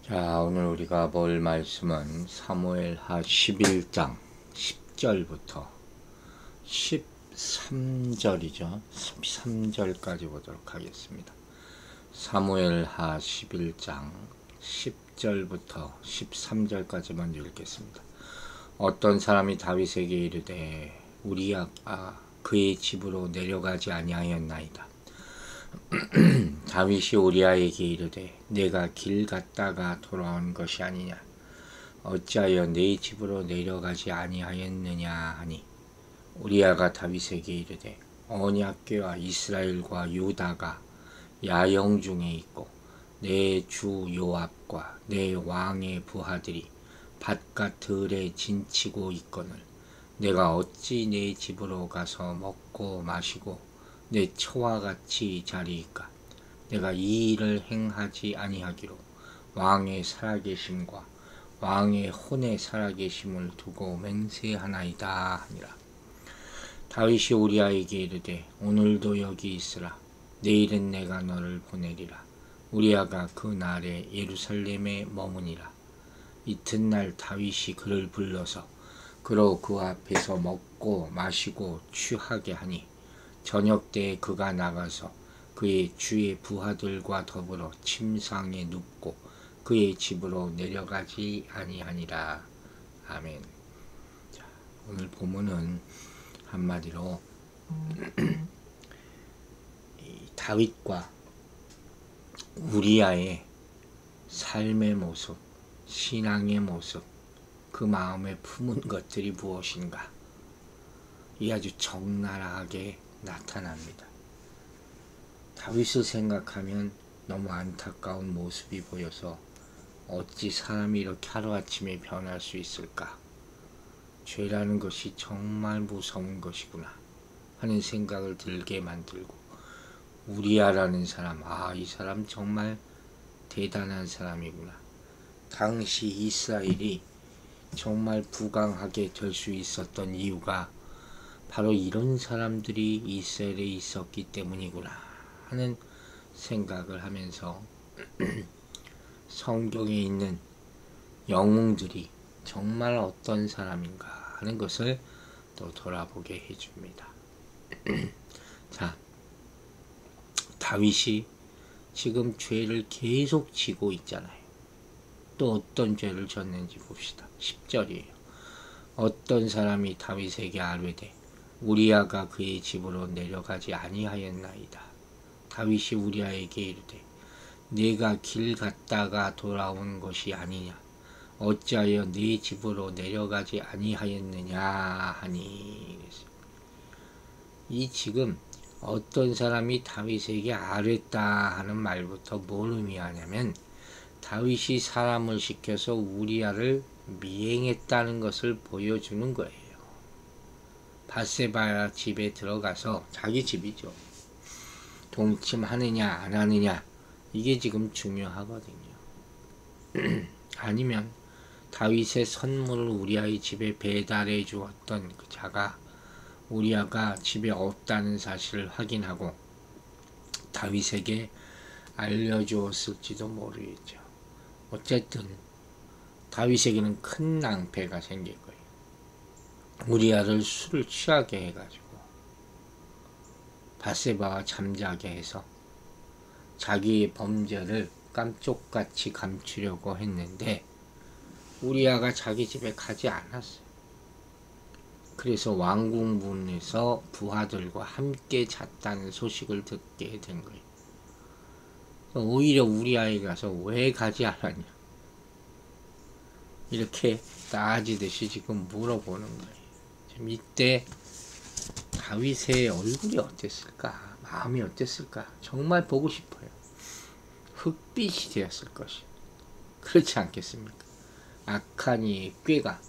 자, 오늘 우리가 볼 말씀은 사무엘하 11장 10절부터 13절이죠. 13절까지 보도록 하겠습니다. 사무엘하 11장 10절부터 13절까지만 읽겠습니다. 어떤 사람이 다윗에게 이르되 우리아가 그의 집으로 내려가지 아니하였나이다. 다윗이 우리아에게 이르되 내가 길 갔다가 돌아온 것이 아니냐 어찌하여 네 집으로 내려가지 아니하였느냐 하니 우리아가 다윗에게 이르되 언약궤와 이스라엘과 유다가 야영 중에 있고 내 주 요압과 내 왕의 부하들이 밭과 들에 진치고 있거늘 내가 어찌 네 집으로 가서 먹고 마시고 내 처와 같이 자리이까. 내가 이 일을 행하지 아니하기로 왕의 살아계심과 왕의 혼의 살아계심을 두고 맹세하나이다 하니라. 다윗이 우리아에게 이르되 오늘도 여기 있으라. 내일은 내가 너를 보내리라. 우리아가 그 날에 예루살렘에 머무니라. 이튿날 다윗이 그를 불러서 그로 그 앞에서 먹고 마시고 취하게 하니 저녁 때에 그가 나가서 그의 주의 부하들과 더불어 침상에 눕고 그의 집으로 내려가지 아니하니라. 아멘. 자, 오늘 본문은 한마디로 다윗과 우리아의 삶의 모습, 신앙의 모습, 그 마음에 품은 것들이 무엇인가, 이 아주 적나라하게 나타납니다. 다윗을 생각하면 너무 안타까운 모습이 보여서 어찌 사람이 이렇게 하루아침에 변할 수 있을까? 죄라는 것이 정말 무서운 것이구나 하는 생각을 들게 만들고, 우리아라는 사람, 이 사람 정말 대단한 사람이구나. 당시 이스라엘이 정말 부강하게 될 수 있었던 이유가 바로 이런 사람들이 이스라엘에 있었기 때문이구나 하는 생각을 하면서 성경에 있는 영웅들이 정말 어떤 사람인가 하는 것을 또 돌아보게 해줍니다. 자, 다윗이 지금 죄를 계속 지고 있잖아요. 또 어떤 죄를 졌는지 봅시다. 10절이에요. 어떤 사람이 다윗에게 아뢰되 우리아가 그의 집으로 내려가지 아니하였나이다. 다윗이 우리아에게 이르되 네가 길 갔다가 돌아온 것이 아니냐 어찌하여 네 집으로 내려가지 아니하였느냐 하니. 이 지금 어떤 사람이 다윗에게 아뢰다 하는 말부터 뭘 의미하냐면 다윗이 사람을 시켜서 우리아를 미행했다는 것을 보여주는 거예요. 밧세바 집에 들어가서, 자기 집이죠, 동침하느냐 안 하느냐, 이게 지금 중요하거든요. 아니면 다윗의 선물을 우리아의 집에 배달해 주었던 그 자가 우리아가 집에 없다는 사실을 확인하고 다윗에게 알려주었을지도 모르겠죠. 어쨌든 다윗에게는 큰 낭패가 생길 거예요. 우리아를 술을 취하게 해가지고 밧세바와 잠자게 해서 자기의 범죄를 깜쪽같이 감추려고 했는데 우리아가 자기 집에 가지 않았어요. 그래서 왕궁문에서 부하들과 함께 잤다는 소식을 듣게 된 거예요. 오히려 우리아에 가서 왜 가지 않았냐 이렇게 따지듯이 지금 물어보는 거예요. 지금 이때 다윗의 얼굴이 어땠을까, 마음이 어땠을까, 정말 보고 싶어요. 흑빛이 되었을 것이, 그렇지 않겠습니까? 악한 이의 꾀가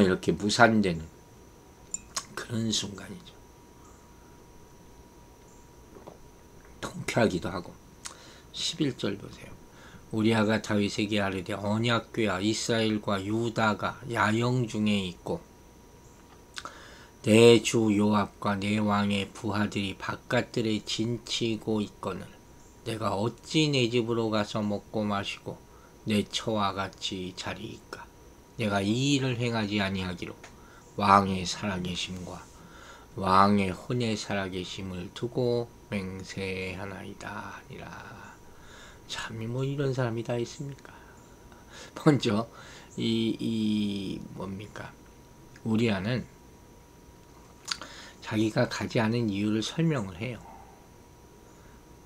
이렇게 무산되는 그런 순간이죠. 통쾌하기도 하고. 11절 보세요. 우리아가 다윗에게 아뢰되 언약궤와 이스라엘과 유다가 야영 중에 있고 내 주 요압과 내 왕의 부하들이 바깥들에 진치고 있거늘 내가 어찌 내 집으로 가서 먹고 마시고 내 처와 같이 자리이까. 내가 이 일을 행하지 아니하기로 왕의 살아계심과 왕의 혼의 살아계심을 두고 맹세하나이다 아니라. 참 뭐 이런 사람이 다 있습니까? 먼저 뭡니까? 우리아는 자기가 가지 않은 이유를 설명을 해요.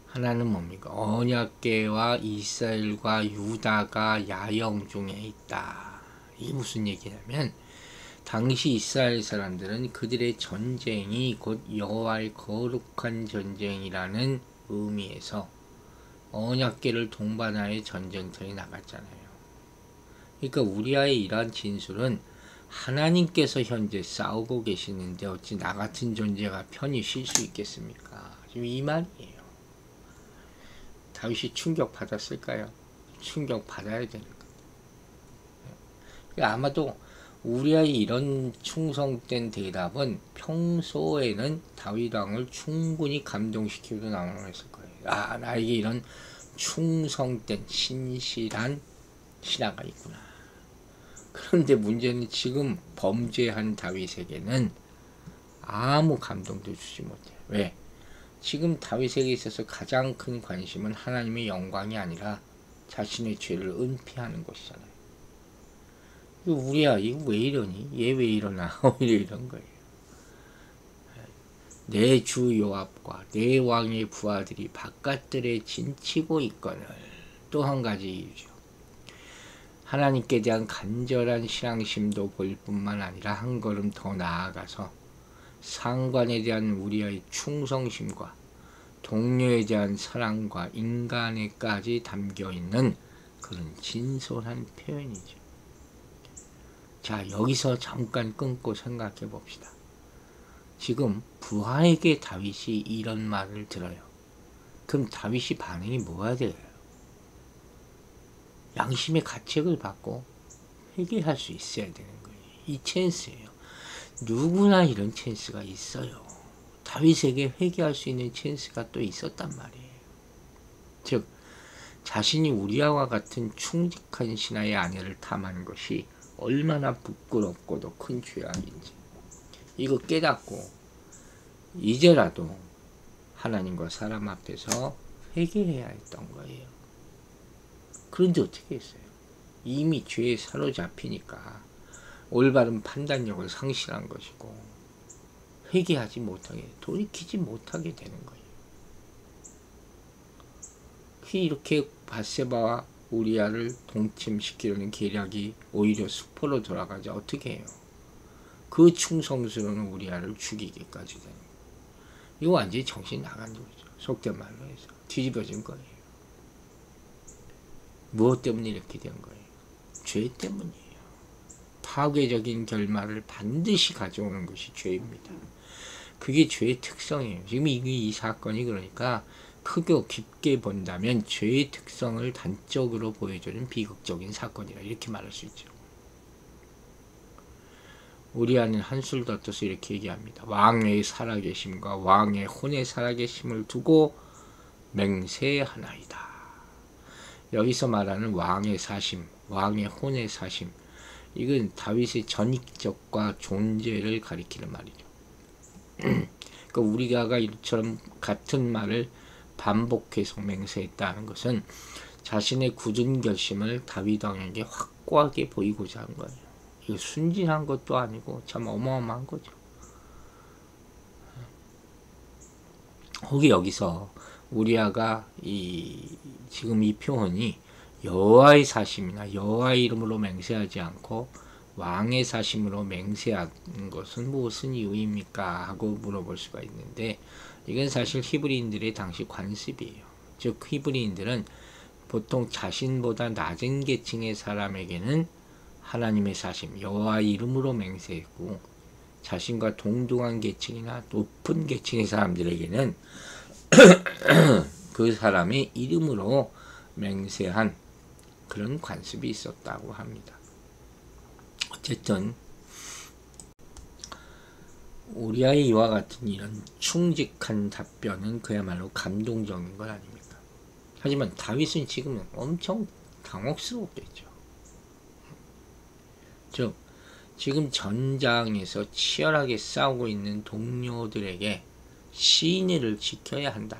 하나는 뭡니까? 언약궤와 이스라엘과 유다가 야영 중에 있다. 이게 무슨 얘기냐면 당시 이스라엘 사람들은 그들의 전쟁이 곧 여호와의 거룩한 전쟁이라는 의미에서 언약궤를 동반하여 전쟁터에 나갔잖아요. 그러니까 우리아의 이러한 진술은 하나님께서 현재 싸우고 계시는데 어찌 나 같은 존재가 편히 쉴 수 있겠습니까? 지금 이 말이에요. 다윗이 충격 받았을까요? 충격 받아야 되는 거예요. 아마도 우리아의 이런 충성된 대답은 평소에는 다윗 왕을 충분히 감동시키고 나왔을 거예요. 아, 나에게 이런 충성된 신실한 신하가 있구나. 그런데 문제는 지금 범죄한 다윗에게는 아무 감동도 주지 못해요. 왜? 지금 다윗에게 있어서 가장 큰 관심은 하나님의 영광이 아니라 자신의 죄를 은폐하는 것이잖아요. 우리야 이거 왜 이러니? 얘 왜 이러나? 오히려 이런 거예요. 내 주 요압과 내 왕의 부하들이 바깥들에 진치고 있거늘. 또 한 가지 이유죠. 하나님께 대한 간절한 신앙심도 볼 뿐만 아니라 한 걸음 더 나아가서 상관에 대한 우리의 충성심과 동료에 대한 사랑과 인간에까지 담겨있는 그런 진솔한 표현이죠. 자, 여기서 잠깐 끊고 생각해 봅시다. 지금 부하에게 다윗이 이런 말을 들어요. 그럼 다윗이 반응이 뭐가 돼요? 양심의 가책을 받고 회개할 수 있어야 되는 거예요. 이 찬스예요. 누구나 이런 찬스가 있어요. 다윗에게 회개할 수 있는 찬스가 또 있었단 말이에요. 즉 자신이 우리아와 같은 충직한 신하의 아내를 탐한 것이 얼마나 부끄럽고도 큰 죄악인지 이거 깨닫고 이제라도 하나님과 사람 앞에서 회개해야 했던 거예요. 그런데 어떻게 했어요? 이미 죄에 사로잡히니까 올바른 판단력을 상실한 것이고 회개하지 못하게, 돌이키지 못하게 되는 거예요. 이렇게 밧세바와 우리아를 동침시키려는 계략이 오히려 수포로 돌아가자 어떻게 해요? 그 충성스러운 우리아를 죽이기까지 되는 거예요. 이거 완전히 정신 나간 거죠. 속된 말로 해서 뒤집어진 거예요. 무엇 때문에 이렇게 된 거예요? 죄 때문이에요. 파괴적인 결말을 반드시 가져오는 것이 죄입니다. 그게 죄의 특성이에요. 지금 이 사건이 그러니까 크고 깊게 본다면 죄의 특성을 단적으로 보여주는 비극적인 사건이라 이렇게 말할 수 있죠. 우리아는 한술 더 떠서 이렇게 얘기합니다. 왕의 살아계심과 왕의 혼의 살아계심을 두고 맹세하나이다. 여기서 말하는 왕의 사심, 왕의 혼의 사심, 이건 다윗의 전익적과 존재를 가리키는 말이죠. 그러니까 우리가 이처럼 같은 말을 반복해서 맹세했다는 것은 자신의 굳은 결심을 다윗 왕에게 확고하게 보이고자 한 거예요. 이거 순진한 것도 아니고 참 어마어마한 거죠. 혹이 여기서 우리아가 지금 이 표현이 여호와의 사심이나 여호와의 이름으로 맹세하지 않고 왕의 사심으로 맹세한 것은 무슨 이유입니까? 하고 물어볼 수가 있는데 이건 사실 히브리인들의 당시 관습이에요. 즉 히브리인들은 보통 자신보다 낮은 계층의 사람에게는 하나님의 사심, 여호와의 이름으로 맹세했고 자신과 동등한 계층이나 높은 계층의 사람들에게는 그 사람의 이름으로 맹세한 그런 관습이 있었다고 합니다. 어쨌든 우리아의 이와 같은 이런 충직한 답변은 그야말로 감동적인 것 아닙니까? 하지만 다윗은 지금은 엄청 당혹스러웠겠죠. 즉 지금 전장에서 치열하게 싸우고 있는 동료들에게 시인을 지켜야 한다,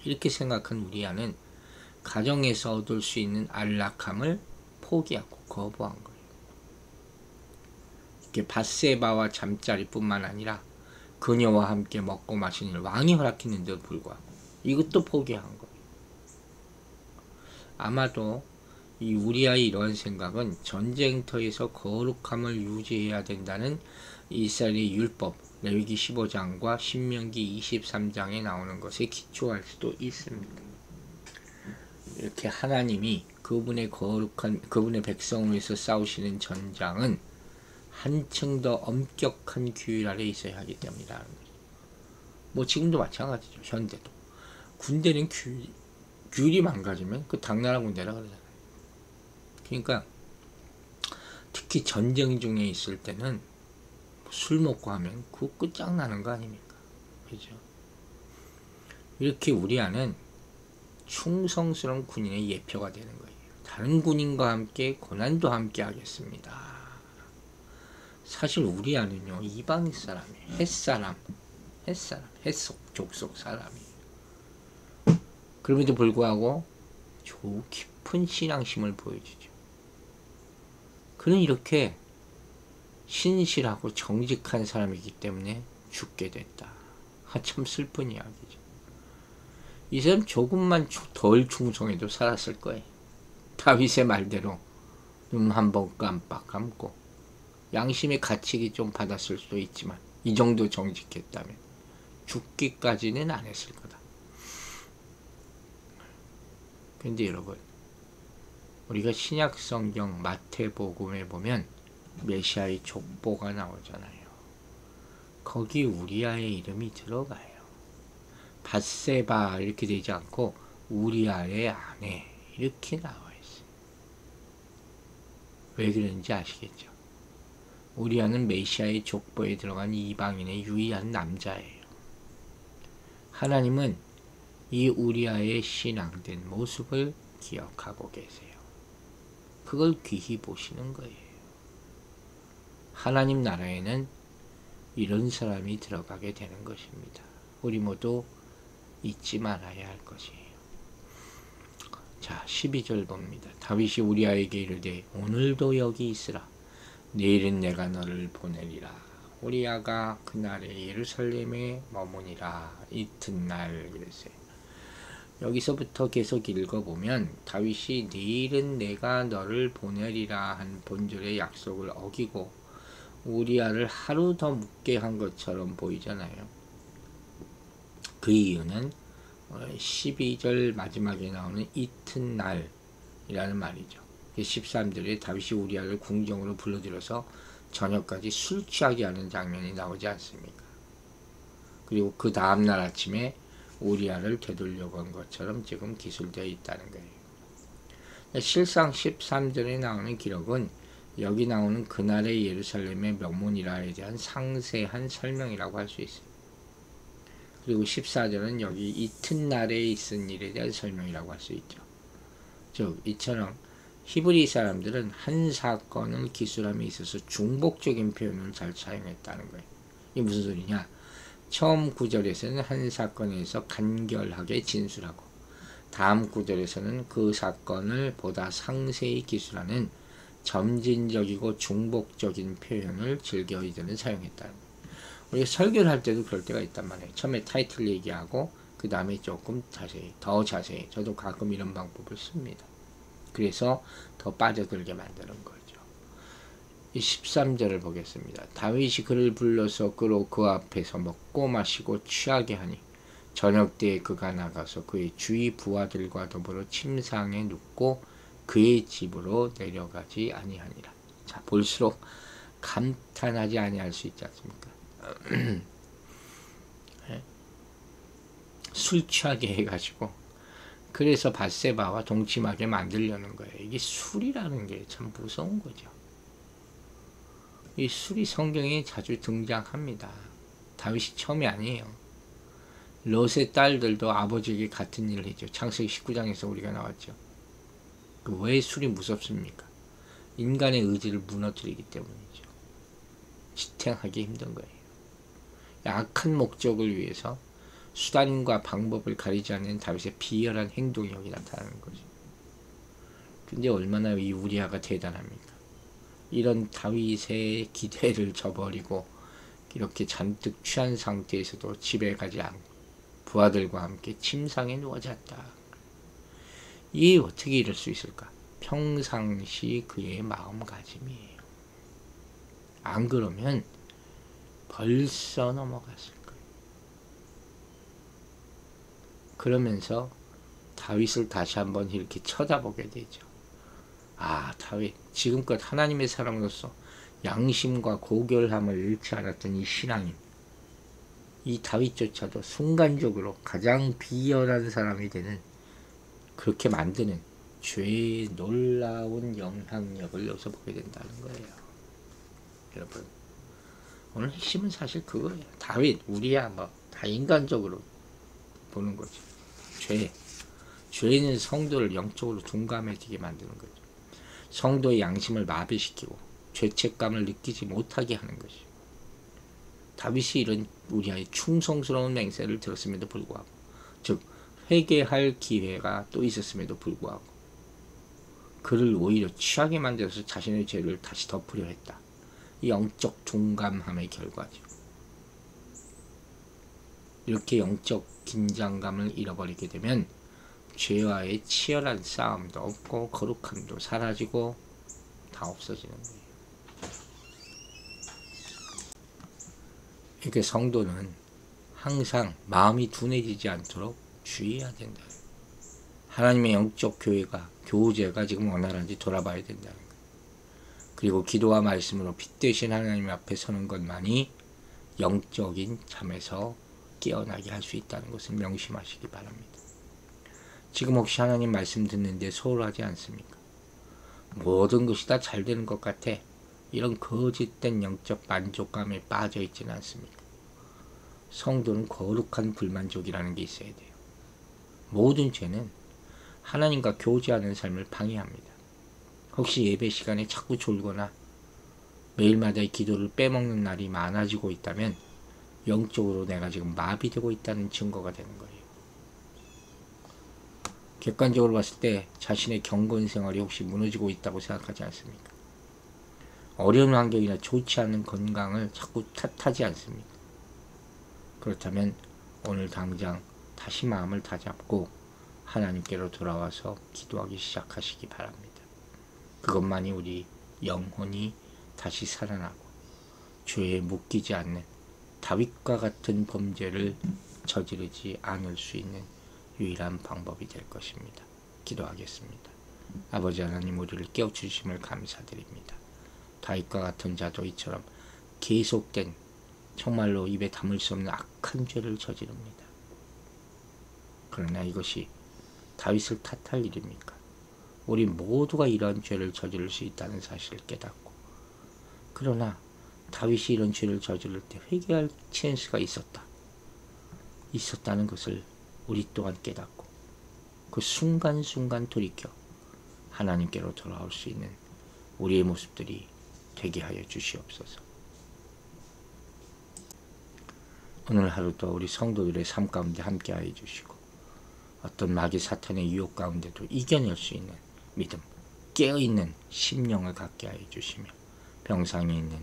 이렇게 생각한 우리아는 가정에서 얻을 수 있는 안락함을 포기하고 거부한 거예요. 이렇게 밧세바와 잠자리뿐만 아니라 그녀와 함께 먹고 마시는 왕이 허락했는데도 불구하고 이것도 포기한 거예요. 아마도 이 우리아의 이러한 생각은 전쟁터에서 거룩함을 유지해야 된다는 이스라엘의 율법 레위기 15장과 신명기 23장에 나오는 것에 기초할 수도 있습니다. 이렇게 하나님이 그분의 거룩한 그분의 백성을 위해서 싸우시는 전장은 한층 더 엄격한 규율 아래 있어야 하기 때문이라는 거죠. 뭐 지금도 마찬가지죠. 현대도 군대는 규율이 망가지면 그 당나라 군대라 그러잖아요. 그러니까 특히 전쟁 중에 있을 때는 술 먹고 하면 그거 끝장나는 거 아닙니까? 그죠? 이렇게 우리 안은 충성스러운 군인의 예표가 되는 거예요. 다른 군인과 함께 고난도 함께 하겠습니다. 사실 우리 안은요, 이방 사람이에요. 햇사람, 족속 사람이에요. 그럼에도 불구하고 저 깊은 신앙심을 보여주죠. 그는 이렇게 신실하고 정직한 사람이기 때문에 죽게 됐다. 참 슬픈 이야기죠. 이 사람 조금만 덜 충성해도 살았을 거예요. 다윗의 말대로 눈 한 번 깜빡 감고 양심의 가책이 좀 받았을 수도 있지만 이 정도 정직했다면 죽기까지는 안 했을 거다. 근데 여러분, 우리가 신약성경 마태복음에 보면 메시아의 족보가 나오잖아요. 거기 우리아의 이름이 들어가요. 밧세바 이렇게 되지 않고 우리아의 아내 이렇게 나와 있어요. 왜 그런지 아시겠죠? 우리아는 메시아의 족보에 들어간 이방인의 유일한 남자예요. 하나님은 이 우리아의 신앙된 모습을 기억하고 계세요. 그걸 귀히 보시는 거예요. 하나님 나라에는 이런 사람이 들어가게 되는 것입니다. 우리 모두 잊지 말아야 할 것이에요. 자, 12절 봅니다. 다윗이 우리아에게 이르되 오늘도 여기 있으라. 내일은 내가 너를 보내리라. 우리아가 그날에 예루살렘에 머무니라. 이튿날 그랬어요. 여기서부터 계속 읽어보면 다윗이 내일은 내가 너를 보내리라 한 본절의 약속을 어기고 우리아를 하루 더 묵게 한 것처럼 보이잖아요. 그 이유는 12절 마지막에 나오는 이튿날이라는 말이죠. 13절에 다윗이 우리아를 궁정으로 불러들여서 저녁까지 술 취하게 하는 장면이 나오지 않습니까? 그리고 그 다음날 아침에 우리아를 되돌려고 한 것처럼 지금 기술되어 있다는 거예요. 실상 13절에 나오는 기록은 여기 나오는 그날의 예루살렘의 명문이라에 대한 상세한 설명이라고 할 수 있어요. 그리고 14절은 여기 이튿날에 있은 일에 대한 설명이라고 할 수 있죠. 즉 이처럼 히브리 사람들은 한 사건을 기술함에 있어서 중복적인 표현을 잘 사용했다는 거예요. 이게 무슨 소리냐? 처음 구절에서는 한 사건에서 간결하게 진술하고 다음 구절에서는 그 사건을 보다 상세히 기술하는 점진적이고 중복적인 표현을 즐겨 이제는 사용했다는 거예요. 우리가 설교를 할 때도 그럴 때가 있단 말이에요. 처음에 타이틀 얘기하고 그 다음에 조금 자세히, 더 자세히. 저도 가끔 이런 방법을 씁니다. 그래서 더 빠져들게 만드는 거죠. 13절을 보겠습니다. 다윗이 그를 불러서 그로 그 앞에서 먹고 마시고 취하게 하니 저녁 때에 그가 나가서 그의 주위 부하들과 더불어 침상에 눕고 그의 집으로 내려가지 아니하니라. 자, 볼수록 감탄하지 아니할 수 있지 않습니까? 술 취하게 해가지고 그래서 밧세바와 동침하게 만들려는 거예요. 이게 술이라는 게 참 무서운 거죠. 이 술이 성경에 자주 등장합니다. 다윗이 처음이 아니에요. 롯의 딸들도 아버지에게 같은 일을 했죠. 창세기 19장에서 우리가 나왔죠. 왜 술이 무섭습니까? 인간의 의지를 무너뜨리기 때문이죠. 지탱하기 힘든 거예요. 악한 목적을 위해서 수단과 방법을 가리지 않는 다윗의 비열한 행동이 여기 나타나는 거죠. 근데 얼마나 이 우리아가 대단합니까? 이런 다윗의 기대를 저버리고 이렇게 잔뜩 취한 상태에서도 집에 가지 않고 부하들과 함께 침상에 누워 잤다. 이게 어떻게 이럴 수 있을까? 평상시 그의 마음가짐이에요. 안 그러면 벌써 넘어갔을 거예요. 그러면서 다윗을 다시 한번 이렇게 쳐다보게 되죠. 아, 다윗, 지금껏 하나님의 사람으로서 양심과 고결함을 잃지 않았던 이 신앙인, 이 다윗조차도 순간적으로 가장 비열한 사람이 되는, 그렇게 만드는 죄의 놀라운 영향력을 여기서 보게 된다는 거예요. 여러분, 오늘 핵심은 사실 그거예요. 다윗, 우리야 다 인간적으로 보는 거죠. 죄는 성도를 영적으로 둔감해지게 만드는 거죠. 성도의 양심을 마비시키고 죄책감을 느끼지 못하게 하는 것이죠. 다윗이 이런 우리아의 충성스러운 맹세를 들었음에도 불구하고, 즉 회개할 기회가 또 있었음에도 불구하고 그를 오히려 취하게 만들어서 자신의 죄를 다시 덮으려 했다. 이 영적 둔감함의 결과죠. 이렇게 영적 긴장감을 잃어버리게 되면 죄와의 치열한 싸움도 없고 거룩함도 사라지고 다 없어지는 거예요. 이렇게 성도는 항상 마음이 둔해지지 않도록 주의해야 된다. 하나님의 영적 교제가 지금 원활한지 돌아봐야 된다는 거예요. 그리고 기도와 말씀으로 빛되신 하나님 앞에 서는 것만이 영적인 잠에서 깨어나게 할 수 있다는 것을 명심하시기 바랍니다. 지금 혹시 하나님 말씀 듣는데 소홀하지 않습니까? 모든 것이 다 잘 되는 것 같아. 이런 거짓된 영적 만족감에 빠져 있지는 않습니까? 성도는 거룩한 불만족이라는 게 있어야 돼요. 모든 죄는 하나님과 교제하는 삶을 방해합니다. 혹시 예배 시간에 자꾸 졸거나 매일마다의 기도를 빼먹는 날이 많아지고 있다면 영적으로 내가 지금 마비되고 있다는 증거가 되는 거예요. 객관적으로 봤을 때 자신의 경건 생활이 혹시 무너지고 있다고 생각하지 않습니까? 어려운 환경이나 좋지 않은 건강을 자꾸 탓하지 않습니까? 그렇다면 오늘 당장 다시 마음을 다잡고 하나님께로 돌아와서 기도하기 시작하시기 바랍니다. 그것만이 우리 영혼이 다시 살아나고 죄에 묶이지 않는 다윗과 같은 범죄를 저지르지 않을 수 있는 유일한 방법이 될 것입니다. 기도하겠습니다. 아버지 하나님, 우리를 깨우치심을 감사드립니다. 다윗과 같은 자도 이처럼 계속된 정말로 입에 담을 수 없는 악한 죄를 저지릅니다. 그러나 이것이 다윗을 탓할 일입니까? 우리 모두가 이런 죄를 저지를 수 있다는 사실을 깨닫고, 그러나 다윗이 이런 죄를 저지를 때 회개할 찬스가 있었다는 것을 우리 또한 깨닫고 그 순간순간 돌이켜 하나님께로 돌아올 수 있는 우리의 모습들이 되게 하여 주시옵소서. 오늘 하루도 우리 성도들의 삶 가운데 함께하여 주시고 어떤 마귀 사탄의 유혹 가운데도 이겨낼 수 있는 믿음, 깨어있는 심령을 갖게 하여 주시며 병상에 있는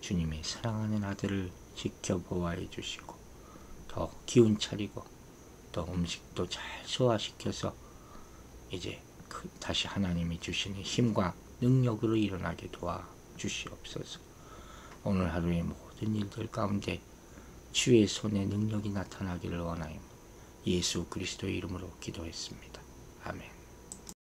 주님의 사랑하는 아들을 지켜보아해 주시고 더 기운 차리고 또 음식도 잘 소화시켜서 이제 다시 하나님이 주시는 힘과 능력으로 일어나게 도와주시옵소서. 오늘 하루의 모든 일들 가운데 주의 손의 능력이 나타나기를 원하여 예수 그리스도의 이름으로 기도했습니다. 아멘.